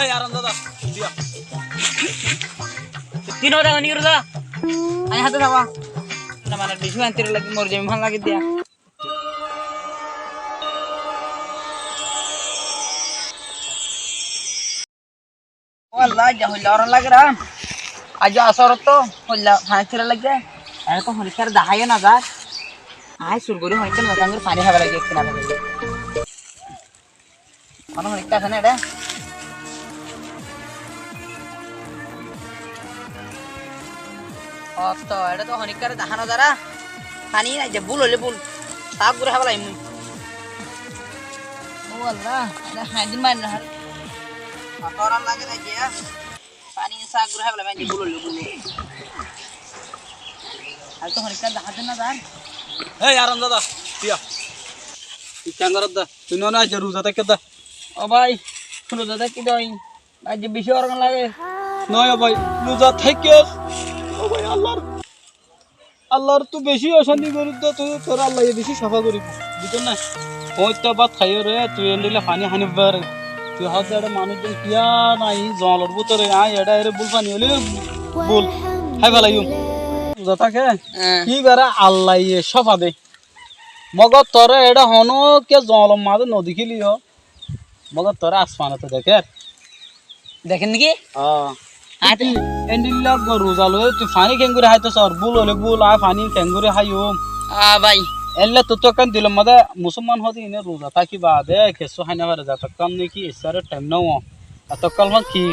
এই আরাম দাদা দিয়া 3 টাকা নিয়ে রোজা আমি হাতে যাবা না মানে বেশি আনতে লাগি মোর জমি ভালো লাগে দিয়া والله যা হইলা আর লাগে রা আজ আসর তো হইলা হাঁচিরা লাগে আর তো হরিকার দাহায় না যা আই সুরগুরি হইতে মতাঙ্গের পানি খাবার লাগে কিনা লাগে কোন হরিকা আছে না এটা তো এটা তো হরিকার দাহানো যারা পানি নাই যে বুল হলে বুল তাপ করে খাবার আইমু ও আল্লাহ এটা হাইদিন মার না তোরান লাগে না যে পানি সাগ করে খাবার মানে বুল হলে বুল আর তো হরিকার দাহাতে না যান এই আরাম দাদা দিয়া ইচ্ছাঙ্গর দা তুই না আজ রোজা থেকে দা ও ভাই রোজা কি দই আজ বেশি অরগান লাগে নয় ভাই রোজা থেকে ও ভাই আল্লাহর তো বেশি অশান্তি করি তো তুই তোর আল্লাহ বেশি সাফা করি বুঝছ না ওইটা বাদ খাইও রে তুই এন্ডিলে পানি হানি বার তুই হাত দাঁড়ে মানুষজন কিয়া নাই জলের ভিতরে আয় এটা এর বুল পানি হলে বুল হাই ভালাইম রোজা থাকে কি বেড়া আল্লাহ সফা দে মগর তোরে এটা হনো কে জলম মাঝে নদী খেলিও মগর তোরে আসমানে তো দেখে দেখেন নাকি এন্ডিল্লা রোজা লয়ে তুই পানি কেঙ্গুরে হাইতো সর বুল হলে বুল আয় পানি কেঙ্গুরে হাইও ভাই এল্লা তো তো কান দিলাম মাদা মুসলমান হদি ইনে রোজা থাকি বাদে কেসো হাইনা বারে যা কাম নেকি ইসারে টাইম নাও এত কালমা কি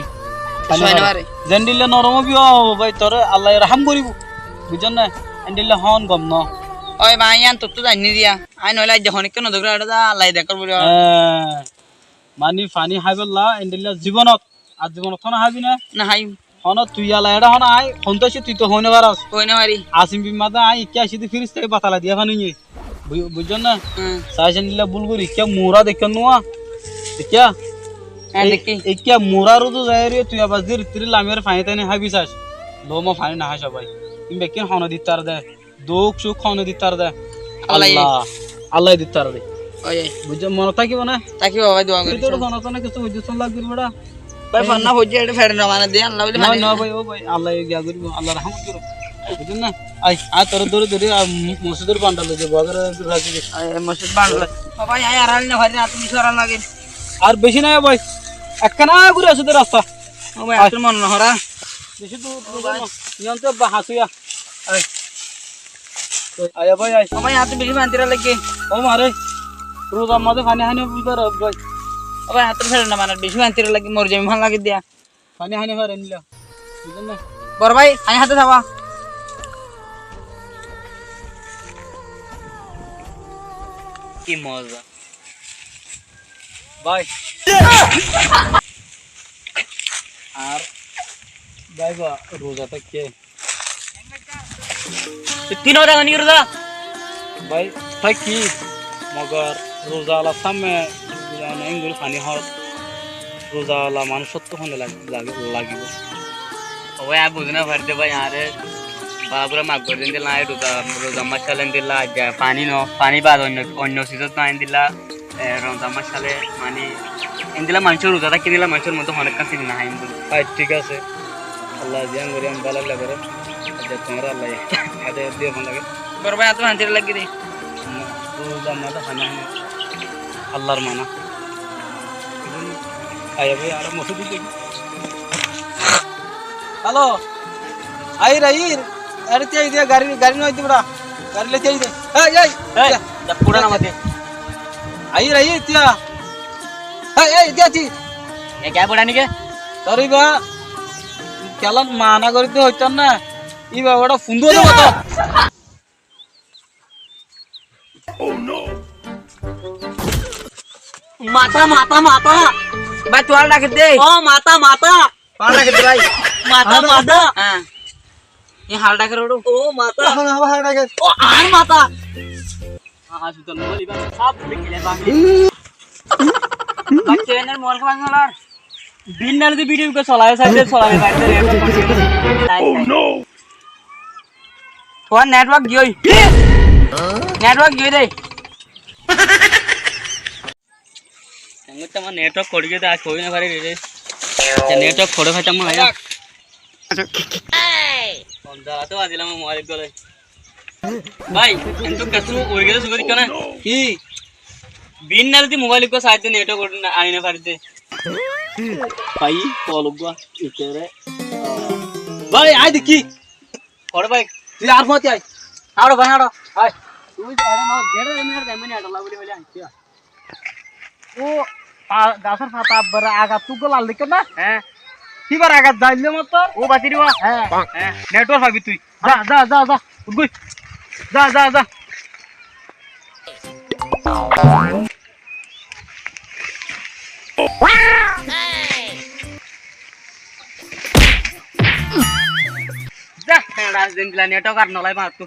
হাইনা বারে জেন্ডিল্লা নরম বিও ভাই তোরে আল্লাহ রহম করিব বুঝন না এন্ডিল্লা হন গম ন ওই ভাই আন তো জানি দিয়া আই নইলা যখন কেন দগরা এটা আল্লাহ দেখার বলি মানি পানি হাইবল্লা এন্ডিল্লা জীবনত আর জীবনত না হাবি না না হাই হন তুই আলা এটা হন আই সন্তোষী তুই তো হইনে পারস হইনে পারি আসিম বিমাদা আই ইকা আসি ফিরিস থেকে বাতালা দিয়া ফানি বুঝছ না সাইছেন দিলা বুলগুরি কে মোরা দেখ নোয়া দেখিয়া দেখি ইকা মোরা রোজো যায় রে তুই আবার দির তিরি লামের ফানি তানি হাবি চাস লোমা ফানি না হাসা ভাই ইম বেকিন হন দিতার দে দুঃখ সুখ হন দিতার দে আল্লাহ দিতার দে ওই বুঝছ মনে থাকিব না থাকিব ভাই দোয়া করি তোর জানা তো না কিছু বুঝছ লাগবে বড়া ভাই ফান্না হইছে এটা ফেড়ে না মানে দে আল্লাহ বলি না ভাই ও ভাই আল্লাহ গিয়া করিব আল্লাহ রহমত করব বুঝছেন না আই তোর দূরে মসজিদের পান্ডাল যে বাজার রাজি মসজিদ বান্ডল ভাই আয় আরাল না ভাই না তুমি সরাল লাগে আর বেশি না ভাই একখানা ঘুরে আছে তো রাস্তা ও ভাই আসল মন না হরা বেশি তো নিয়ন্ত্র হাসিয়া আই আয়া ভাই আই ও ভাই হাতে বেশি বান্তিরা লাগে ও মারে রোজ আমাদের পানি হানি বুঝবার ভাই ও ভাই হাতে ফেড়ে না মানে বেশি বান্তিরা লাগে মোর জমি ভালো লাগে দিয়া পানি হানি ভাই নিলা বুঝছেন না বড় ভাই আই হাতে যাবা কি মজা ভাই আর ভাই বা রোজাটা কে 3 টাকা নিয়ে রোজা ভাই থাকি মগর রোজালা সামনে এঙ্গুল পানি হত রোজালা মানুষত্ব হনে লাগিব ওই আ বুঝনা ভরতে ভাই আরে বাবুরা মাগ করে দিলা রোজা রোজা মশালেন দিলা পানি ন পানি বাদ অন্য সিজন না দিলা রোজা মশালে মানে ইন্দিলা মানুষ রোজাটা কি দিলা মানুষের মতো অনেক কাছে না হাইম ভাই ঠিক আছে আল্লাহ জিয়ান করি আমি ভালো লাগে রে আচ্ছা তোমার আল্লাহ আদে দিয়ে ভালো লাগে বড় ভাই তো হান্তির লাগি রে রোজা মাদা খানা আল্লাহর মানা আয় ভাই আর মসজিদ দেখি হ্যালো আই রাইর আরে চাই দে গাড়ি নয় দিবড়া গাড়ি লে চাই দে এই এই দা পুরা নামাতে আই রাইর তিয়া এই দিয়াছি এ কে পুরা নিকে তরি বা কেলা মানা করিতে হইত না ই বাবাটা ফুন্দু দে মত ও নো মাথা মাথা মাথা ভাই তোয়াল রাখ দে ও মাথা মাথা তোয়াল রাখ দে ভাই মাথা মাথা হ্যাঁ এই হালটা করে ও মাথা হাল রাখ ও আর মাথা হ্যাঁ সুতন বলি বা সব লিখলে বাংলা বাচ্চা এর মোবাইল বাংলার বিল না দি ভিডিও কে চলায় সাইডে চলাবে বাইরে ও নো তোর নেটওয়ার্ক গই নেটওয়ার্ক গই দে আমার নেটওয়ার্ক করি দে আজ কই না পারে রে নেটওয়ার্ক ফটো খাইতাম না ভাইয়া সন্ধ্যা তো আজিলাম মোবাইল গলে ভাই এন্টু কাছু ওই গেলে সুগরি কেন কি বিন না যদি মোবাইল কো সাইতে নেটওয়ার্ক আনি না পারিতে ভাই কলগা ইতেরে ভাই আই দেখি ফটো ভাই তুই আর মত আই আড়ো ভাই আড়ো হাই তুই আরে না গেড়ে এমনি দেমনি আড়লা বলি বলি আইছিয়া ও গাছের পাতা বড় আগা তুগো লাল দিকে না হ্যাঁ কিবার আগা যাইলে মত ও বাতিরি ওয়া হ্যাঁ হ্যাঁ নেটওয়ার্ক পাবি তুই যা যা যা যা উঠবি যা যা যা যা রাজদিন দিলা নেটওয়ার্ক আর নলাই মার তো